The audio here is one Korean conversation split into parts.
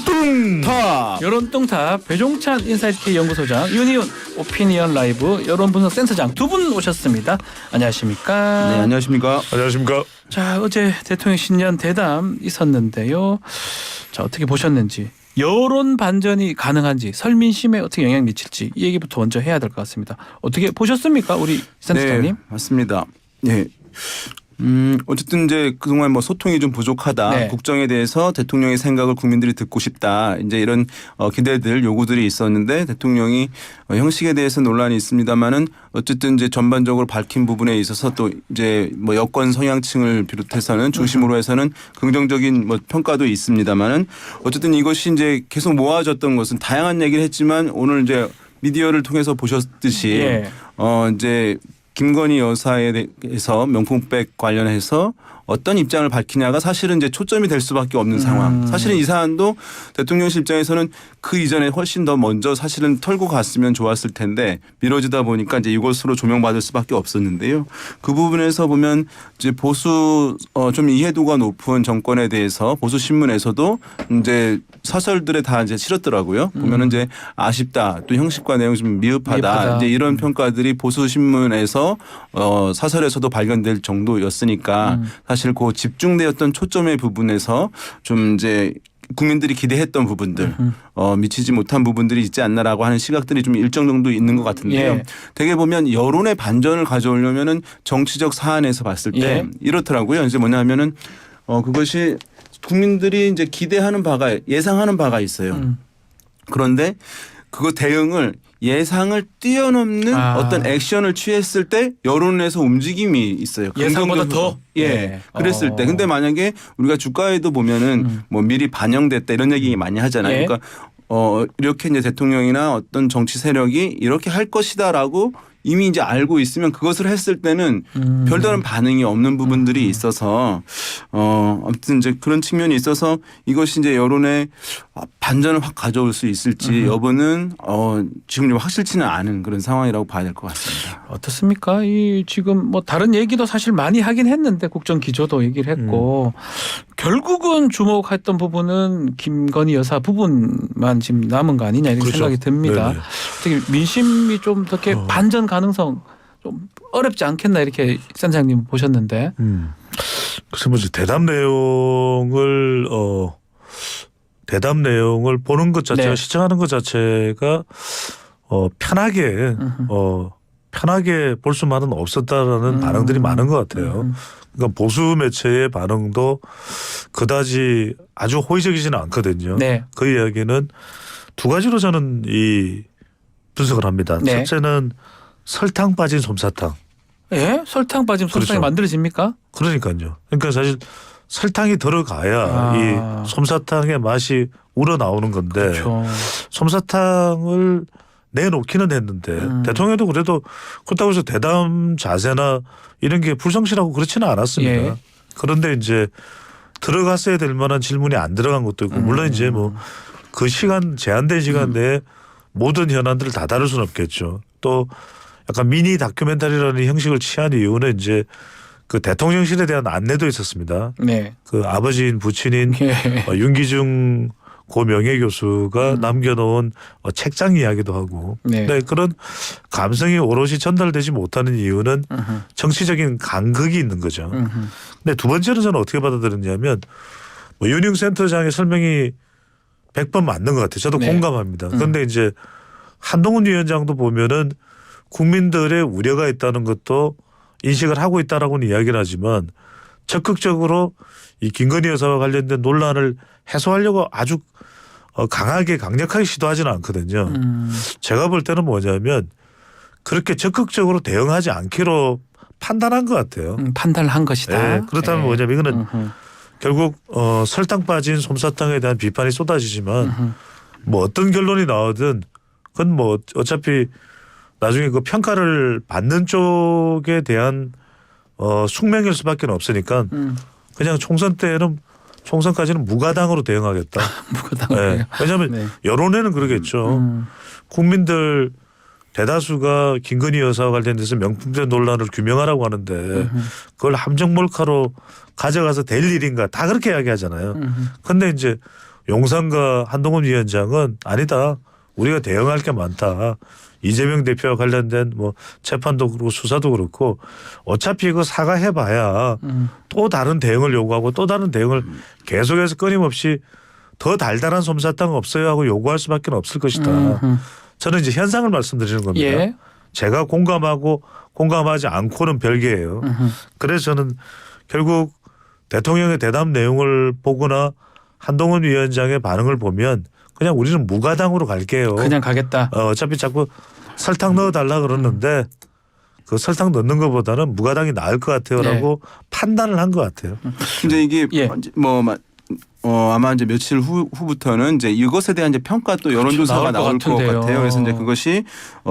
뚱탑 여론뚱탑 배종찬 인사이트 K 연구소장, 윤희훈 오피니언 라이브 여론분석 센터장 두 분 오셨습니다. 안녕하십니까? 네, 안녕하십니까? 안녕하십니까? 자, 어제 대통령 신년 대담 있었는데요. 자, 어떻게 보셨는지, 여론 반전이 가능한지, 설민심에 어떻게 영향 미칠지 이 얘기부터 먼저 해야 될 것 같습니다. 어떻게 보셨습니까, 우리 센터장님? 네, 맞습니다. 네. 어쨌든 이제 그동안 뭐 소통이 좀 부족하다. 네. 국정에 대해서 대통령의 생각을 국민들이 듣고 싶다. 이제 이런 기대들, 요구들이 있었는데 대통령이 형식에 대해서 논란이 있습니다만은 어쨌든 이제 전반적으로 밝힌 부분에 있어서 또 이제 뭐 여권 성향층을 비롯해서는 중심으로 해서는 긍정적인 뭐 평가도 있습니다만은 어쨌든 이것이 이제 계속 모아졌던 것은 다양한 얘기를 했지만 오늘 이제 미디어를 통해서 보셨듯이 예. 이제 김건희 여사에 대해서 명품백 관련해서 어떤 입장을 밝히냐가 사실은 이제 초점이 될 수밖에 없는 상황. 사실은 이 사안도 대통령실 입장에서는 그 이전에 훨씬 더 먼저 사실은 털고 갔으면 좋았을 텐데 미뤄지다 보니까 이제 이것으로 조명받을 수밖에 없었는데요. 그 부분에서 보면 이제 보수 좀 이해도가 높은 정권에 대해서 보수 신문에서도 이제 사설들에 다 이제 실었더라고요. 보면은 이제 아쉽다, 또 형식과 내용 좀 미흡하다. 이제 이런 평가들이 보수 신문에서 사설에서도 발견될 정도였으니까 사실 그 집중되었던 초점의 부분에서 좀 이제 국민들이 기대했던 부분들 미치지 못한 부분들이 있지 않나라고 하는 시각들이 좀 일정 정도 있는 것 같은데요. 예. 되게 보면 여론의 반전을 가져오려면은 정치적 사안에서 봤을 때 예. 이렇더라고요. 이제 뭐냐면은 그것이 국민들이 이제 기대하는 바가 예상하는 바가 있어요. 그런데 그거 대응을 예상을 뛰어넘는 어떤 액션을 취했을 때 여론에서 움직임이 있어요. 예상보다 더? 예. 네. 그랬을 때. 근데 만약에 우리가 주가에도 보면은 뭐 미리 반영됐다 이런 얘기 많이 하잖아요. 예. 그러니까 이렇게 이제 대통령이나 어떤 정치 세력이 이렇게 할 것이다라고 이미 이제 알고 있으면 그것을 했을 때는 별다른 반응이 없는 부분들이 있어서 아무튼 이제 그런 측면이 있어서 이것이 이제 여론의 반전을 확 가져올 수 있을지 여부는 지금 좀 확실치는 않은 그런 상황이라고 봐야 될 것 같습니다. 어떻습니까? 이 지금 뭐 다른 얘기도 사실 많이 하긴 했는데 국정 기조도 얘기를 했고 결국은 주목했던 부분은 김건희 여사 부분만 지금 남은 거 아니냐 이런 그렇죠. 생각이 듭니다. 네네. 특히 민심이 좀 이렇게 반전 가능성 좀 어렵지 않겠나 이렇게 센터장님 보셨는데. 그래서 뭐지 대담 내용을 보는 것 자체가 네. 시청하는 것 자체가 편하게 볼 수만은 없었다라는 반응들이 많은 것 같아요. 그러니까 보수 매체의 반응도 그다지 아주 호의적이지는 않거든요. 네. 그 이야기는 두 가지로 저는 이 분석을 합니다. 네. 첫째는 설탕 빠진 솜사탕. 예? 설탕 빠지면 솜사탕이 그렇죠. 만들어집니까? 그러니까요. 그러니까 사실 설탕이 들어가야 이 솜사탕의 맛이 우러나오는 건데 그렇죠. 솜사탕을 내놓기는 했는데 대통령도 그래도 그렇다고 해서 대담 자세나 이런 게 불성실하고 그렇지는 않았습니다. 예. 그런데 이제 들어갔어야 될 만한 질문이 안 들어간 것도 있고 물론 이제 뭐 그 시간 제한된 시간 내에 모든 현안들을 다 다룰 수는 없겠죠. 또 약간 미니 다큐멘터리라는 형식을 취한 이유는 이제 그 대통령실에 대한 안내도 있었습니다. 네. 그 아버지인 부친인 예. 윤기중 고 명예교수가 남겨놓은 책장 이야기도 하고 네. 네, 그런 감성이 오롯이 전달되지 못하는 이유는 정치적인 간극이 있는 거죠. 근데 두 번째는 저는 어떻게 받아들였냐면 뭐 윤영 센터장의 설명이 100번 맞는 것 같아요. 저도 네. 공감합니다. 그런데 이제 한동훈 위원장도 보면은 국민들의 우려가 있다는 것도 인식을 하고 있다라고는 이야기를 하지만 적극적으로 이 김건희 여사와 관련된 논란을 해소하려고 아주 강하게 강력하게 시도하지는 않거든요. 제가 볼 때는 뭐냐면 그렇게 적극적으로 대응하지 않기로 판단한 것 같아요. 판단을 한 것이다. 네, 그렇다면 예. 뭐냐면 이거는 결국 설탕 빠진 솜사탕에 대한 비판이 쏟아지지만 뭐 어떤 결론이 나오든 그건 뭐 어차피 나중에 그 평가를 받는 쪽에 대한 숙명일 수밖에 없으니까 그냥 총선 때는 총선까지는 무가당으로 대응하겠다. 무가당으로요. 네. 왜냐하면 네. 여론에는 그러겠죠. 국민들 대다수가 김건희 여사와 관련돼서 명품백 논란을 규명하라고 하는데 그걸 함정 몰카로 가져가서 될 일인가 다 그렇게 이야기하잖아요. 그런데 이제 용산과 한동훈 위원장은 아니다. 우리가 대응할 게 많다. 이재명 대표와 관련된 뭐 재판도 그렇고 수사도 그렇고 어차피 이거 사과해봐야 또 다른 대응을 요구하고 또 다른 대응을 계속해서 끊임없이 더 달달한 솜사탕 없어요 하고 요구할 수밖에 없을 것이다. 저는 이제 현상을 말씀드리는 겁니다. 예. 제가 공감하고 공감하지 않고는 별개예요. 그래서 저는 결국 대통령의 대담 내용을 보거나 한동훈 위원장의 반응을 보면 그냥 우리는 무가당으로 갈게요. 그냥 가겠다. 어차피 자꾸 설탕 넣어달라 그러는데 그 설탕 넣는 것보다는 무가당이 나을 것 같아요라고 판단을 한 것 같아요. 근데 이게 예. 아마 이제 며칠 후부터는 이제 이것에 대한 이제 평가 또 여론조사가 나올 나올 것 것 같은데요. 같아요. 그래서 이제 그것이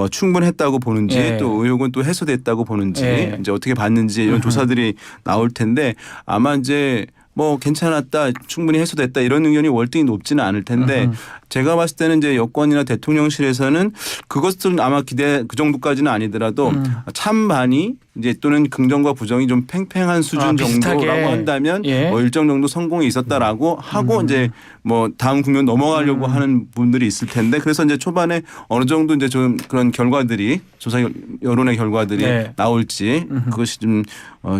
충분했다고 보는지 예. 또 의혹은 또 해소됐다고 보는지 예. 이제 어떻게 봤는지 이런 조사들이 나올 텐데 아마 이제 뭐 괜찮았다, 충분히 해소됐다 이런 의견이 월등히 높지는 않을 텐데 제가 봤을 때는 이제 여권이나 대통령실에서는 그것은 아마 기대 그 정도까지는 아니더라도 찬반이 이제 또는 긍정과 부정이 좀 팽팽한 수준 비슷하게. 정도라고 한다면 예. 뭐 일정 정도 성공이 있었다라고 하고 이제 뭐 다음 국면 넘어가려고 하는 분들이 있을 텐데 그래서 이제 초반에 어느 정도 이제 좀 그런 결과들이 조사 여론의 결과들이 네. 나올지 그것이 좀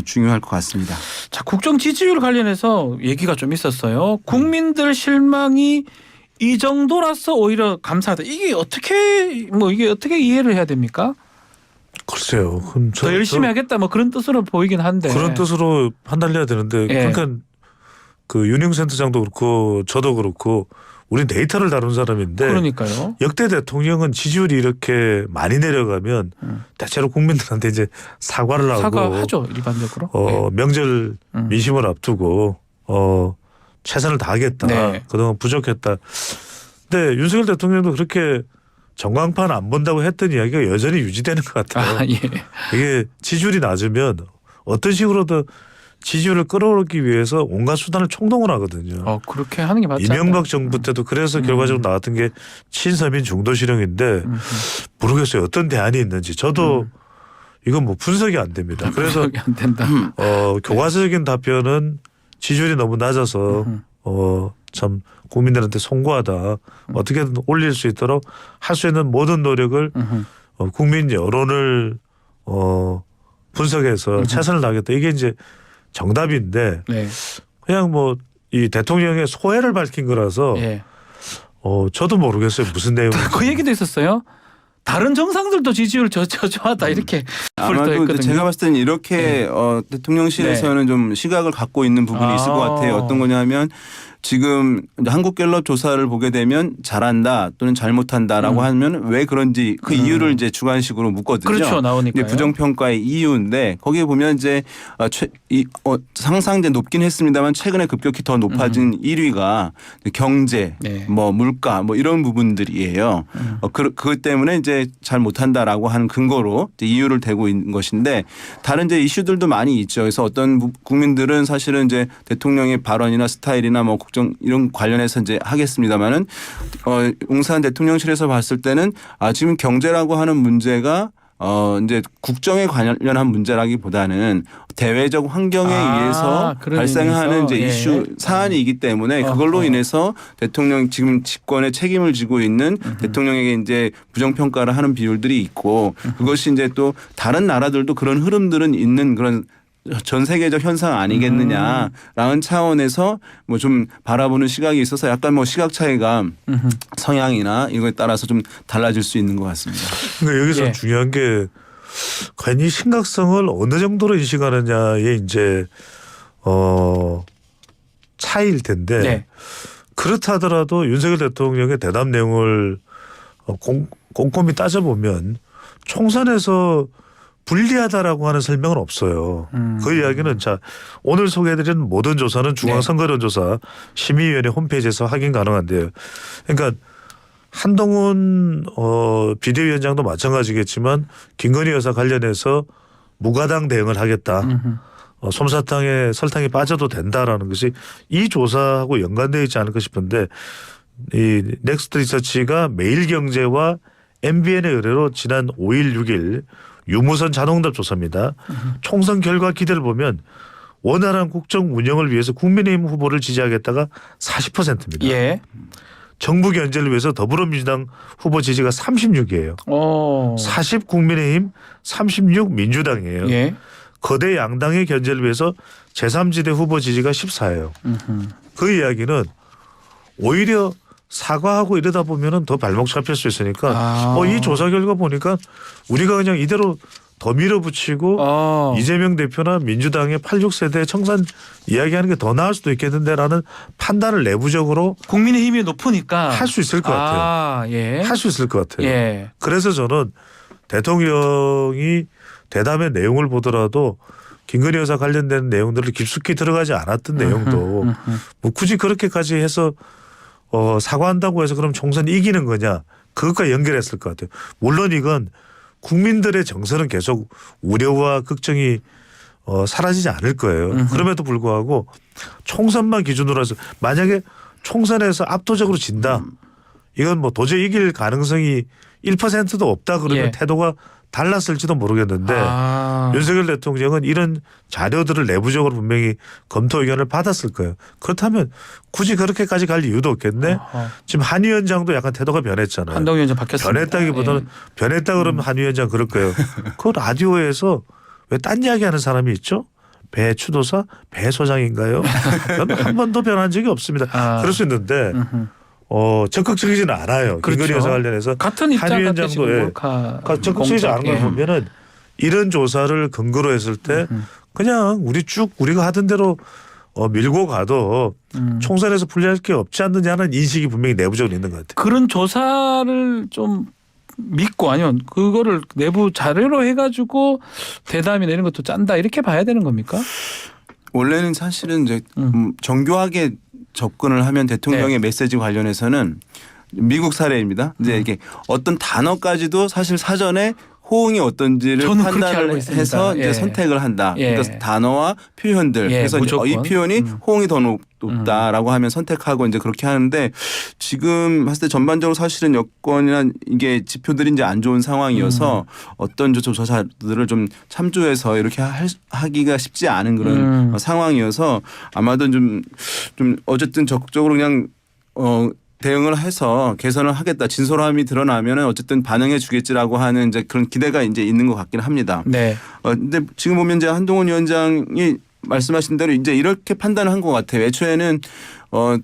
중요할 것 같습니다. 자, 국정 지지율 관련해서 얘기가 좀 있었어요. 국민들 실망이 이 정도라서 오히려 감사하다. 이게 어떻게 이해를 해야 됩니까? 글쎄요. 그럼 더 열심히 하겠다 뭐 그런 뜻으로 보이긴 한데. 그런 뜻으로 판단해야 되는데 예. 그러니까 그 윤영센터장도 그렇고 저도 그렇고 우린 데이터를 다룬 사람인데 그러니까요. 역대 대통령은 지지율이 이렇게 많이 내려가면 대체로 국민들한테 이제 사과를 하고 사과하죠 일반적으로. 네. 명절 민심을 앞두고 최선을 다하겠다. 네. 그동안 부족했다. 근데 윤석열 대통령도 그렇게 전광판 안 본다고 했던 이야기가 여전히 유지되는 것 같아요. 아, 예. 이게 지지율이 낮으면 어떤 식으로든 지지율을 끌어올리기 위해서 온갖 수단을 총동원 하거든요. 그렇게 하는 게 맞지 이명박 정부 때도 그래서 결과적으로 나왔던 게 친서민 중도 실형인데 모르겠어요. 어떤 대안이 있는지. 저도 이건 뭐 분석이 안 됩니다. 그래서 분석이 안 된다. 교과서적인 답변은 지지율이 너무 낮아서 참 국민들한테 송구하다. 어떻게든 올릴 수 있도록 할 수 있는 모든 노력을 국민 여론을 분석해서 최선을 다하겠다. 이게 이제 정답인데 네. 그냥 뭐 이 대통령의 소회를 밝힌 거라서 예. 저도 모르겠어요. 무슨 내용인지. 그 얘기도 있었어요. 다른 정상들도 지지율 저조하다 이렇게 아마도 풀도 했거든요. 제가 봤을 때는 이렇게 네. 대통령실에서는 좀 시각을 갖고 있는 부분이 있을 것 같아요. 어떤 거냐면 지금 한국갤럽 조사를 보게 되면 잘한다 또는 잘못한다라고 하면 왜 그런지 그 이유를 이제 주관식으로 묻거든요. 그렇죠. 나오니까요. 부정평가의 이유인데 거기에 보면 이제 항상 이제 높긴 했습니다만 최근에 급격히 더 높아진 1위가 경제, 네. 뭐 물가 뭐 이런 부분들이에요. 그것 때문에 이제 잘 못한다라고 하는 근거로 이제 이유를 대고 있는 것인데 다른 이제 이슈들도 많이 있죠. 그래서 어떤 국민들은 사실은 이제 대통령의 발언이나 스타일이나 뭐 국정 이런 관련해서 이제 하겠습니다만은 용산 대통령실에서 봤을 때는 지금 경제라고 하는 문제가 이제 국정에 관련한 문제라기보다는 대외적 환경에 의해서 그런 발생하는 이제 의미에서. 이슈 사안이기 때문에 그걸로 인해서 대통령 지금 집권의 책임을 지고 있는 대통령에게 이제 부정평가를 하는 비율들이 있고 그것이 이제 또 다른 나라들도 그런 흐름들은 있는 그런 전 세계적 현상 아니겠느냐라는 차원에서 뭐 좀 바라보는 시각이 있어서 약간 뭐 시각 차이가 성향이나 이거에 따라서 좀 달라질 수 있는 것 같습니다. 그러니까 여기서 예. 중요한 게 과연 이 심각성을 어느 정도로 인식하느냐에 이제 차이일 텐데 네. 그렇다 하더라도 윤석열 대통령의 대담 내용을 꼼꼼히 따져보면 총선에서 불리하다라고 하는 설명은 없어요. 그 이야기는 자 오늘 소개해드린 모든 조사는 중앙선거론조사 심의위원회 홈페이지에서 확인 가능한데요. 그러니까 한동훈 비대위원장도 마찬가지겠지만 김건희 여사 관련해서 무가당 대응을 하겠다. 솜사탕에 설탕이 빠져도 된다라는 것이 이 조사하고 연관되어 있지 않을까 싶은데 이 넥스트 리서치가 매일경제와 MBN의 의뢰로 지난 5일 6일 유무선 자동답 조사입니다. 총선 결과 기대를 보면 원활한 국정 운영을 위해서 국민의힘 후보를 지지하겠다가 40%입니다. 예. 정부 견제를 위해서 더불어민주당 후보 지지가 36이에요. 40 국민의힘, 36 민주당이에요. 예. 거대 양당의 견제를 위해서 제3지대 후보 지지가 14예요. 그 이야기는 오히려 사과하고 이러다 보면은 더 발목 잡힐 수 있으니까 이 조사 결과 보니까 우리가 그냥 이대로 더 밀어붙이고 이재명 대표나 민주당의 86세대 청산 이야기하는 게 더 나을 수도 있겠는데라는 판단을 내부적으로 국민의힘이 높으니까 할 수 있을 것 같아요. 예. 할 수 있을 것 같아요. 예. 그래서 저는 대통령이 대담의 내용을 보더라도 김건희 여사 관련된 내용들을 깊숙이 들어가지 않았던 내용도 뭐 굳이 그렇게까지 해서 사과한다고 해서 그럼 총선 이기는 거냐 그것과 연결했을 것 같아요. 물론 이건 국민들의 정서는 계속 우려와 걱정이 사라지지 않을 거예요. 그럼에도 불구하고 총선만 기준으로 해서 만약에 총선에서 압도적으로 진다. 이건 뭐 도저히 이길 가능성이 1%도 없다 그러면 예. 태도가 달랐을지도 모르겠는데 윤석열 대통령은 이런 자료들을 내부적으로 분명히 검토 의견을 받았을 거예요. 그렇다면 굳이 그렇게까지 갈 이유도 없겠네. 지금 한 위원장도 약간 태도가 변했잖아요. 한동훈 위원장 바뀌었습니다. 변했다기보다는 변했다 그러면 한 위원장 그럴 거예요. 그 라디오에서 왜 딴 이야기하는 사람이 있죠? 배 추도사, 배 소장인가요? 저는 한 번도 변한 적이 없습니다. 그럴 수 있는데 적극적이지는 않아요. 그렇죠. 김건희 여사 관련해서 같은 한 입장 같은 위원장도 적극적이지 않은 걸 보면은 이런 조사를 근거로 했을 때 그냥 우리가 하던 대로 밀고 가도 총선에서 불리할 게 없지 않느냐는 인식이 분명히 내부적으로 있는 것 같아요. 그런 조사를 좀 믿고 아니면 그거를 내부 자료로 해가지고 대담이나 이런 것도 짠다 이렇게 봐야 되는 겁니까? 원래는 사실은 이제 정교하게 접근을 하면 대통령의 메시지 관련해서는 미국 사례입니다. 이제 이게 어떤 단어까지도 사실 사전에 호응이 어떤지를 저는 그렇게 알고 판단을 있습니다. 해서 이제 예. 선택을 한다. 예. 그러니까 단어와 표현들. 그래서 무조건. 이 표현이 호응이 더 높다라고 하면 선택하고 이제 그렇게 하는데 지금 봤을 때 전반적으로 사실은 여건이나 이게 지표들이 이제 안 좋은 상황이어서 어떤 조사들을 좀 참조해서 이렇게 하기가 쉽지 않은 그런 상황이어서 아마도 좀 어쨌든 적극적으로 그냥 대응을 해서 개선을 하겠다. 진솔함이 드러나면은 어쨌든 반응해 주겠지라고 하는 이제 그런 기대가 이제 있는 것 같긴 합니다. 네. 근데 지금 보면 이제 한동훈 위원장이 말씀하신 대로 이제 이렇게 판단을 한 것 같아요. 애초에는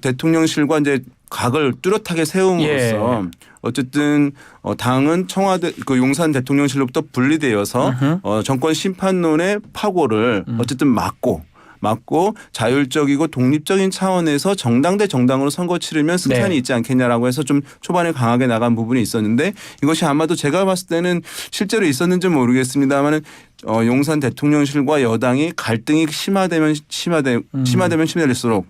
대통령실과 이제 각을 뚜렷하게 세움으로써 어쨌든 당은 청와대 그 용산 대통령실로부터 분리되어서 정권 심판론의 파고를 어쨌든 막고 자율적이고 독립적인 차원에서 정당 대 정당으로 선거 치르면 승산이 있지 않겠냐라고 해서 좀 초반에 강하게 나간 부분이 있었는데 이것이 아마도 제가 봤을 때는 실제로 있었는지 모르겠습니다만은 용산 대통령실과 여당이 갈등이 심화되면 심화될수록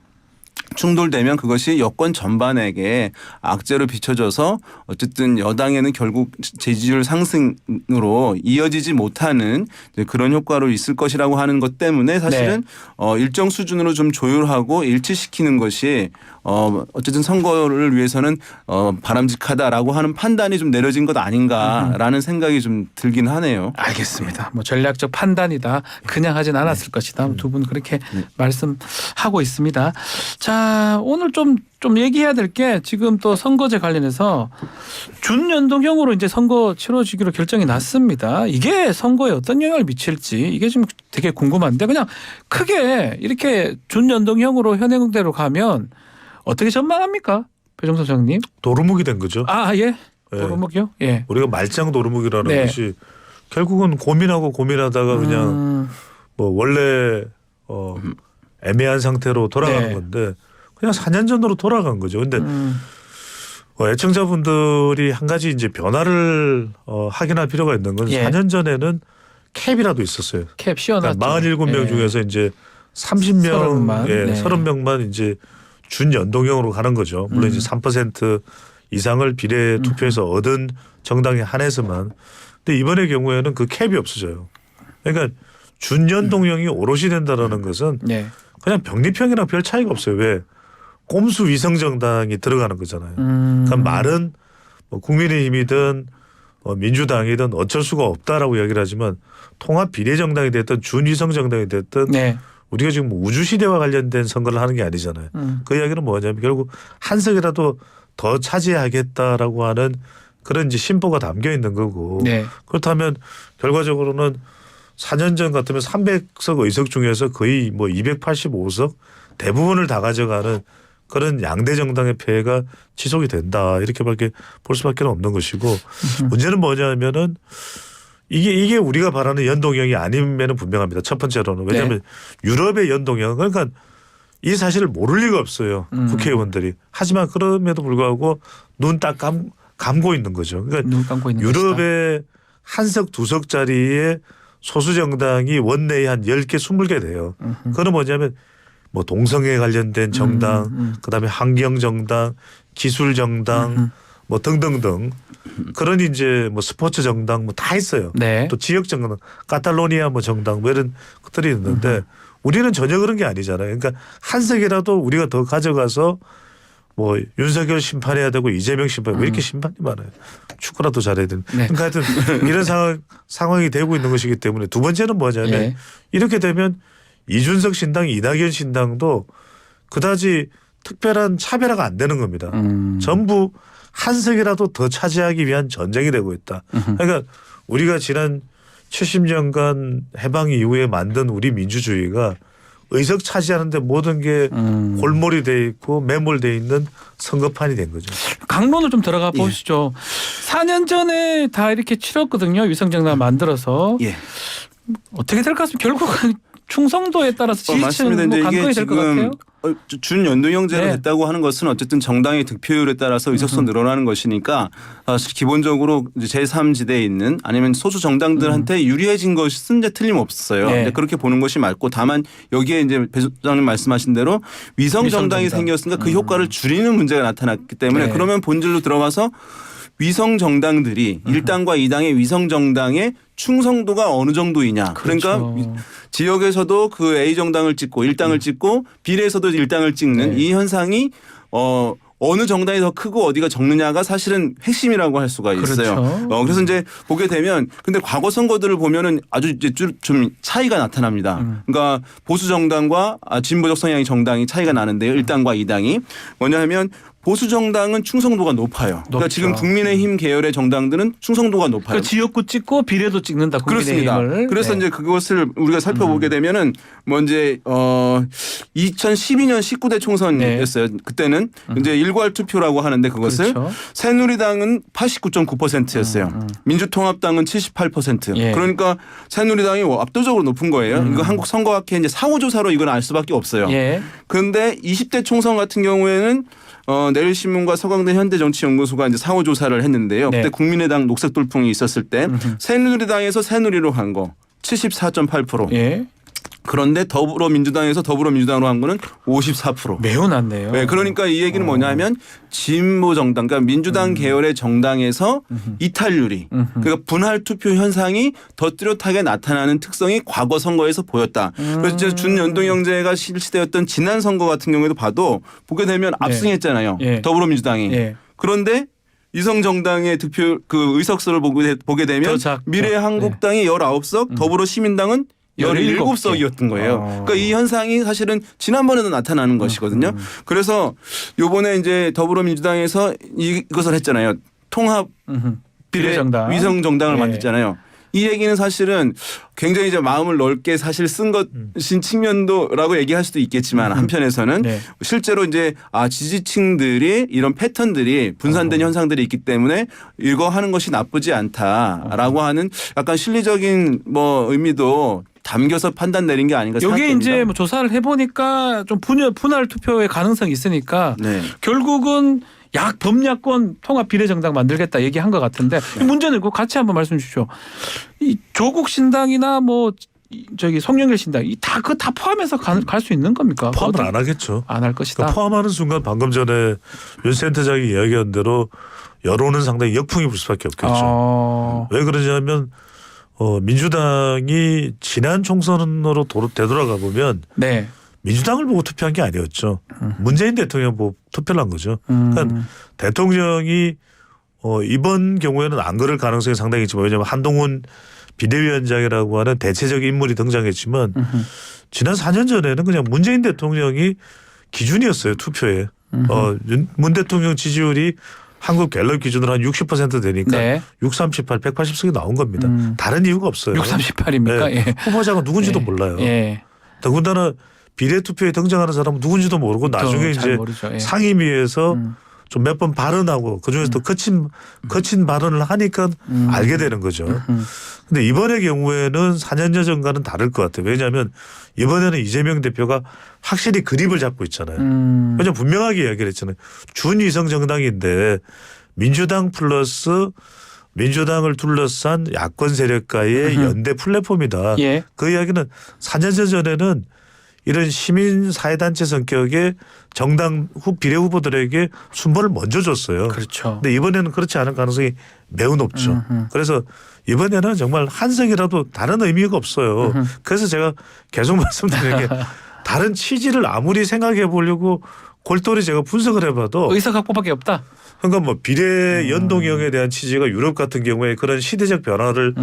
충돌되면 그것이 여권 전반에게 악재로 비춰져서 어쨌든 여당에는 결국 지지율 상승으로 이어지지 못하는 그런 효과로 있을 것이라고 하는 것 때문에 사실은 일정 수준으로 좀 조율하고 일치시키는 것이 어쨌든 선거를 위해서는 바람직하다라고 하는 판단이 좀 내려진 것 아닌가라는 생각이 좀 들긴 하네요. 알겠습니다. 뭐 전략적 판단이다. 그냥 하진 않았을 것이다. 두 분 그렇게 말씀하고 있습니다. 자, 오늘 좀 얘기해야 될 게 지금 또 선거제 관련해서 준연동형으로 이제 선거 치러지기로 결정이 났습니다. 이게 선거에 어떤 영향을 미칠지 이게 좀 되게 궁금한데 그냥 크게 이렇게 준연동형으로 현행대로 가면 어떻게 전망합니까? 배종서 소장님. 도루묵이 된 거죠. 예. 도루묵이요? 예. 우리가 말짱 도루묵이라는 것이 결국은 고민하다가 그냥 뭐 원래 애매한 상태로 돌아가는 건데 그냥 4년 전으로 돌아간 거죠. 근데 애청자분들이 한 가지 이제 변화를 확인할 필요가 있는 건 4년 전에는 캡이라도 있었어요. 캡 씌워놨죠. 그러니까 47명 중에서 이제 30명, 30명만 이제 준연동형으로 가는 거죠. 물론 이제 3% 이상을 비례 투표에서 얻은 정당에 한해서만. 근데 이번의 경우에는 그 캡이 없어져요. 그러니까 준연동형이 오롯이 된다라는 것은 그냥 병립형이랑 별 차이가 없어요. 왜? 꼼수 위성 정당이 들어가는 거잖아요. 그러니까 말은 뭐 국민의힘이든 민주당이든 어쩔 수가 없다라고 이야기를 하지만 통합 비례 정당이 됐든 준위성 정당이 됐든 우리가 지금 우주 시대와 관련된 선거를 하는 게 아니잖아요. 그 이야기는 뭐냐면 결국 한 석이라도 더 차지하겠다라고 하는 그런 이제 심보가 담겨 있는 거고. 네. 그렇다면 결과적으로는 4년 전 같으면 300석 의석 중에서 거의 뭐 285석 대부분을 다 가져가는 그런 양대 정당의 폐해가 지속이 된다. 이렇게밖에 볼 수밖에 없는 것이고 문제는 뭐냐면은 이게 우리가 바라는 연동형이 아니면은 분명합니다. 첫 번째로는 왜냐하면 유럽의 연동형 그러니까 이 사실을 모를 리가 없어요. 국회의원들이. 하지만 그럼에도 불구하고 눈 딱 감고 있는 거죠. 그러니까 눈 감고 있는 유럽의 한석 두석짜리의 소수 정당이 원내에 한 10개 20개 돼요. 그건 뭐냐면 뭐 동성애에 관련된 정당, 그다음에 환경 정당, 기술 정당, 뭐 등등등 그런 이제 뭐 스포츠 정당 뭐 다 있어요. 네. 또 지역 정당, 카탈로니아 뭐 정당 뭐 이런 것들이 있는데 우리는 전혀 그런 게 아니잖아요. 그러니까 한 석이라도 우리가 더 가져가서 뭐 윤석열 심판해야 되고 이재명 심판 왜 이렇게 심판이 많아요. 축구라도 잘해야 되는. 네. 그러니까 하여튼 이런 상황이 되고 있는 것이기 때문에 두 번째는 뭐냐면 네. 이렇게 되면 이준석 신당, 이낙연 신당도 그다지 특별한 차별화가 안 되는 겁니다. 전부 한 석이라도 더 차지하기 위한 전쟁이 되고 있다. 그러니까 우리가 지난 70년간 해방 이후에 만든 우리 민주주의가 의석 차지하는데 모든 게 골몰이 돼 있고 매몰돼 있는 선거판이 된 거죠. 강론을 좀 들어가 보시죠. 4년 전에 다 이렇게 치렀거든요. 위성정당 만들어서. 예. 어떻게 될 것 같습니다. 결국은 충성도에 따라서 지지층 맞습니다. 뭐 이제 간거이 이게 될 것 같아요. 지금 준연동형제로 네. 됐다고 하는 것은 어쨌든 정당의 득표율에 따라서 의석수 늘어나는 것이니까 사실 기본적으로 이제 제3지대에 있는 아니면 소수 정당들한테 유리해진 것은 이제 틀림없어요. 네. 근데 그렇게 보는 것이 맞고 다만 여기에 이제 배 소장님 말씀하신 대로 위성 정당이 위성 정당. 생겼으니까 그 효과를 줄이는 문제가 나타났기 때문에 네. 그러면 본질로 들어가서 위성 정당들이 1당과 2당의 위성 정당의 충성도가 어느 정도이냐. 그러니까 그렇죠. 지역에서도 그 A 정당을 찍고 1당을 찍고 비례에서도 1당을 찍는 네. 이 현상이 어느 정당이 더 크고 어디가 적느냐가 사실은 핵심이라고 할 수가 있어요. 그렇죠. 그래서 이제 보게 되면 근데 과거 선거들을 보면은 아주 이제 좀 차이가 나타납니다. 그러니까 보수 정당과 진보적 성향의 정당이 차이가 나는데요. 1당과 2당이 뭐냐 하면 보수 정당은 충성도가 높아요. 그러니까 높죠. 지금 국민의힘 계열의 정당들은 충성도가 높아요. 그러니까 지역구 찍고 비례도 찍는다. 그렇습니다. 국민의힘을. 그래서 네. 이제 그것을 우리가 살펴보게 되면은 뭐 이제 2012년 19대 총선이었어요. 그때는 이제 일괄 투표라고 하는데 그것을 그렇죠. 새누리당은 89.9%였어요. 민주통합당은 78%. 예. 그러니까 새누리당이 압도적으로 높은 거예요. 이거 한국 선거학회 이제 상호조사로 이걸 알 수밖에 없어요. 예. 그런데 20대 총선 같은 경우에는 내일신문과 서강대 현대정치연구소가 이제 상호조사를 했는데요. 네. 그때 국민의당 녹색 돌풍이 있었을 때 새누리당에서 새누리로 간 거 74.8%. 예. 그런데 더불어민주당에서 더불어민주당으로 한 거는 54%. 매우 낮네요. 네, 그러니까 이 얘기는 뭐냐면 진보 정당, 그러니까 민주당 계열의 정당에서 이탈률이 그러니까 분할 투표 현상이 더 뚜렷하게 나타나는 특성이 과거 선거에서 보였다. 그래서 이제 준연동형제가 실시되었던 지난 선거 같은 경우에도 봐도 보게 되면 압승했잖아요. 예. 더불어민주당이. 예. 그런데 이성 정당의 득표 그 의석수를 보게 되면 더 작죠. 미래한국당이 19석, 더불어시민당은 17석이었던 거예요. 그러니까 이 현상이 사실은 지난번에도 나타나는 것이거든요. 그래서 요번에 이제 더불어민주당에서 이것을 했잖아요. 통합 비례 비례정당. 위성 정당을 예. 만들잖아요. 이 얘기는 사실은 굉장히 이제 마음을 넓게 사실 쓴 것인 측면도라고 얘기할 수도 있겠지만 한편에서는 네. 실제로 이제 지지층들이 이런 패턴들이 분산된 현상들이 있기 때문에 이거 하는 것이 나쁘지 않다라고 하는 약간 실리적인 뭐 의미도 담겨서 판단 내린 게 아닌가 여기 생각됩니다. 이제 뭐 조사를 해보니까 좀 분할 투표의 가능성이 있으니까 네. 결국은 범야권 통합 비례정당 만들겠다 얘기한 것 같은데 이 문제는 그거 같이 한번 말씀 주십시오. 이 조국 신당이나 뭐 저기 송영길 신당 다 포함해서 갈 수 있는 겁니까? 포함을 안 하겠죠. 안 할 것이다. 그러니까 포함하는 순간 방금 전에 윤 센터장이 이야기한 대로 여론은 상당히 역풍이 불 수밖에 없겠죠. 왜 그러냐면 민주당이 지난 총선으로 되돌아가 보면 네. 민주당을 보고 투표한 게 아니었죠. 문재인 대통령 보고 투표를 한 거죠. 그러니까 대통령이 이번 경우에는 안 그럴 가능성이 상당히 있지만 왜냐하면 한동훈 비대위원장이라고 하는 대체적 인물이 등장했지만 지난 4년 전에는 그냥 문재인 대통령이 기준이었어요. 투표에. 문 대통령 지지율이 한국 갤럽 기준으로 한 60% 되니까 네. 638, 180석이 나온 겁니다. 다른 이유가 없어요. 638입니까? 예. 후보자가 누군지도 몰라요. 예. 더군다나 비례투표에 등장하는 사람은 누군지도 모르고 나중에 잘 이제 모르죠. 예. 상임위에서 좀 몇 번 발언하고 그중에서 또 거친 발언을 하니까 알게 되는 거죠. 근데 이번의 경우에는 4년여 전과는 다를 것 같아요. 왜냐하면 이번에는 이재명 대표가 확실히 그립을 잡고 있잖아요. 왜냐하면 분명하게 이야기를 했잖아요. 준위성 정당인데 민주당 플러스 민주당을 둘러싼 야권 세력과의 연대 플랫폼이다. 예. 그 이야기는 4년 전에는 이런 시민사회단체 성격의 정당 비례 후보들에게 순번을 먼저 줬어요. 그렇죠. 근데 이번에는 그렇지 않을 가능성이 매우 높죠. 그래서 이번에는 정말 한 석이라도 다른 의미가 없어요. 그래서 제가 계속 말씀드리는 게 다른 취지를 아무리 생각해 보려고 골똘히 제가 분석을 해봐도 의석 확보밖에 없다. 그러니까 뭐 비례 연동형에 대한 취지가 유럽 같은 경우에 그런 시대적 변화를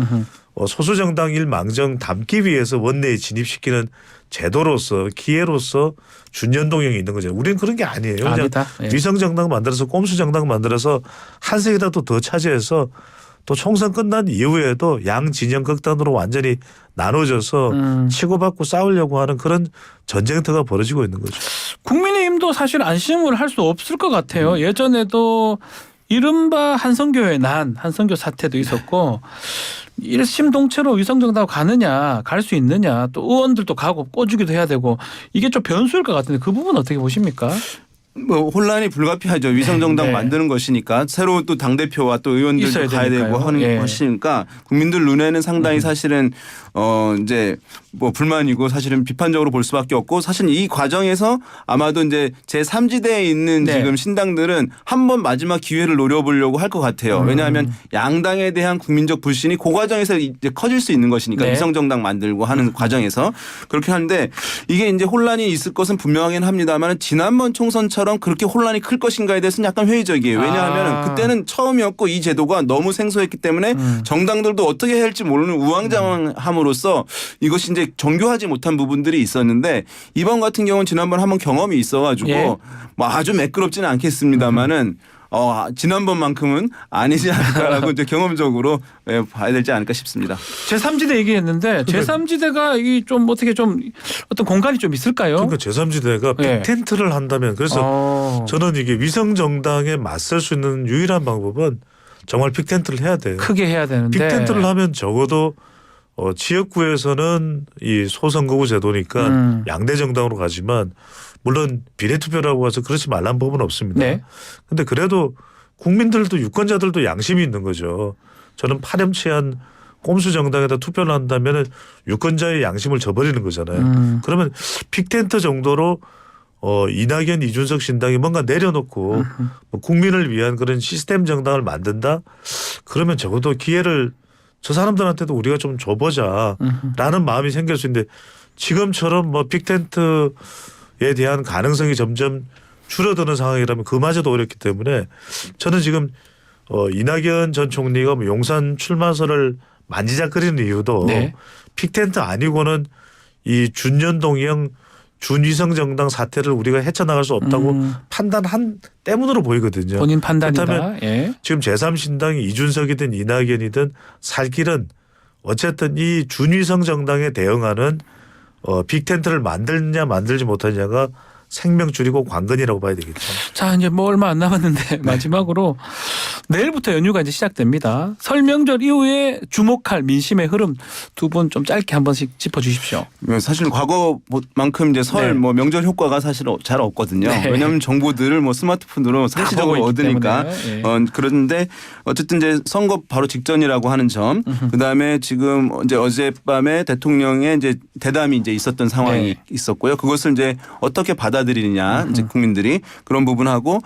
소수 정당 일망정 담기 위해서 원내에 진입시키는 제도로서 기회로서 준연동형이 있는 거죠. 우리는 그런 게 아니에요. 그냥 아니다. 예. 위성 정당 만들어서 꼼수 정당 만들어서 한 석이라도 더 차지해서 또 총선 끝난 이후에도 양 진영 극단으로 완전히 나눠져서 치고받고 싸우려고 하는 그런 전쟁터가 벌어지고 있는 거죠. 국민의힘도 사실 안심을 할 수 없을 것 같아요. 예전에도 이른바 한성교의 한성교 사태도 있었고 일심동체로 위성정당 가느냐 갈 수 있느냐 또 의원들도 가고 꿔주기도 해야 되고 이게 좀 변수일 것 같은데 그 부분 어떻게 보십니까? 뭐 혼란이 불가피하죠. 위성정당 네. 만드는 것이니까 새로 또 당대표와 또 의원들도 있어야 가야 되고 되니까요. 하는 예. 것이니까 국민들 눈에는 상당히 사실은 이제 뭐 불만이고 사실은 비판적으로 볼 수밖에 없고 사실 이 과정에서 아마도 이제 제3지대에 있는 네. 지금 신당들은 한 번 마지막 기회를 노려보려고 할 것 같아요. 왜냐하면 양당에 대한 국민적 불신이 그 과정에서 이제 커질 수 있는 것이니까 네. 위성정당 만들고 하는 과정에서 그렇게 하는데 이게 이제 혼란이 있을 것은 분명하긴 합니다만 지난번 총선처럼 그렇게 혼란이 클 것인가에 대해서는 약간 회의적이에요. 왜냐하면 그때는 처음이었고 이 제도가 너무 생소했기 때문에 정당들도 어떻게 해야 할지 모르는 우왕좌왕함으로써 이것이 이제 정교하지 못한 부분들이 있었는데 이번 같은 경우는 지난번 한번 경험이 있어가지고 예. 뭐 아주 매끄럽지는 않겠습니다만은 지난번만큼은 아니지 않을까라고 이제 경험적으로 봐야 되지 않을까 싶습니다. 제3지대 얘기했는데 제3지대가 이 좀 어떻게 좀 어떤 공간이 좀 있을까요? 그러니까 제3지대가 예. 빅텐트를 한다면 그래서 저는 이게 위성정당에 맞설 수 있는 유일한 방법은 정말 빅텐트를 해야 돼요. 크게 해야 되는데 빅텐트를 하면 적어도 지역구에서는 이 소선거구 제도니까 양대 정당으로 가지만 물론 비례투표라고 해서 그렇지 말란 법은 없습니다. 네. 근데 그래도 국민들도 유권자들도 양심이 있는 거죠. 저는 파렴치한 꼼수 정당에다 투표를 한다면 유권자의 양심을 저버리는 거잖아요. 그러면 빅텐트 정도로 이낙연 이준석 신당이 뭔가 내려놓고 뭐 국민을 위한 그런 시스템 정당을 만든다. 그러면 적어도 기회를 저 사람들한테도 우리가 좀 줘보자라는 마음이 생길 수 있는데 지금처럼 뭐 빅텐트에 대한 가능성이 점점 줄어드는 상황이라면 그마저도 어렵기 때문에 저는 지금 이낙연 전 총리가 뭐 용산 출마설을 만지작거리는 이유도 네. 빅텐트 아니고는 이 준연동형 준위성 정당 사태를 우리가 헤쳐나갈 수 없다고 판단한 때문으로 보이거든요. 본인 판단이다. 그렇다면 예. 지금 제3신당이 이준석이든 이낙연이든 살 길은 어쨌든 이 준위성 정당에 대응하는 빅텐트를 만들냐 만들지 못하냐가 생명줄이고 관건이라고 봐야 되겠죠. 자 이제 뭐 얼마 안 남았는데 마지막으로 내일부터 연휴가 이제 시작됩니다. 설 명절 이후에 주목할 민심의 흐름 두 분 좀 짧게 한 번씩 짚어주십시오. 사실 과거만큼 이제 설 네. 뭐 명절 효과가 사실 잘 없거든요. 네. 왜냐하면 정보들을 뭐 스마트폰으로 상시적으로 보고 있기 얻으니까. 때문에. 예. 그런데 어쨌든 이제 선거 바로 직전이라고 하는 점, 그다음에 지금 이제 어젯밤에 대통령의 이제 대담이 이제 있었던 상황이 네. 있었고요. 그것을 이제 어떻게 받아들이느냐 이제 국민들이 그런 부분하고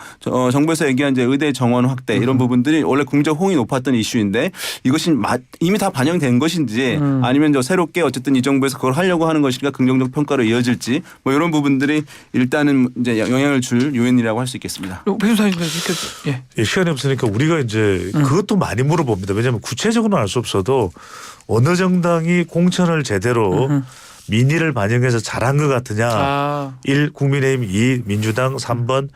정부에서 얘기한 이제 의대 정원 확대 이런 부분들이 원래 국민적 호응이 높았던 이슈인데 이것이 이미 다 반영된 것인지 아니면 저 새롭게 어쨌든 이 정부에서 그걸 하려고 하는 것인가 긍정적 평가로 이어질지 뭐 이런 부분들이 일단은 이제 영향을 줄 요인이라고 할 수 있겠습니다. 배우사님 예. 예, 시간이 없으니까 우리가 이제 그것도 많이 물어봅니다. 왜냐하면 구체적으로는 알 수 없어도 어느 정당이 공천을 제대로 민의를 반영해서 잘한 것 같으냐. 아, 1. 국민의힘 2. 민주당 3번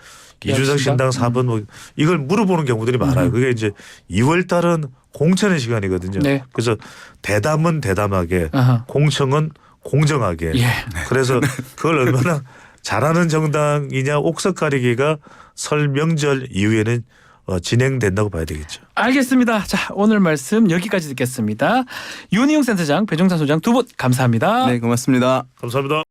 이준석 신당 4번 뭐 이걸 물어보는 경우들이 많아요. 그게 이제 2월 달은 공천의 시간이거든요. 네. 그래서 대담은 대담하게 아하. 공청은 공정하게 예. 그래서 그걸 얼마나 잘하는 정당이냐 옥석 가리기가 설 명절 이후에는 진행된다고 봐야 되겠죠. 알겠습니다. 자, 오늘 말씀 여기까지 듣겠습니다. 윤희용 센터장, 배종찬 소장 두 분 감사합니다. 네, 고맙습니다. 감사합니다.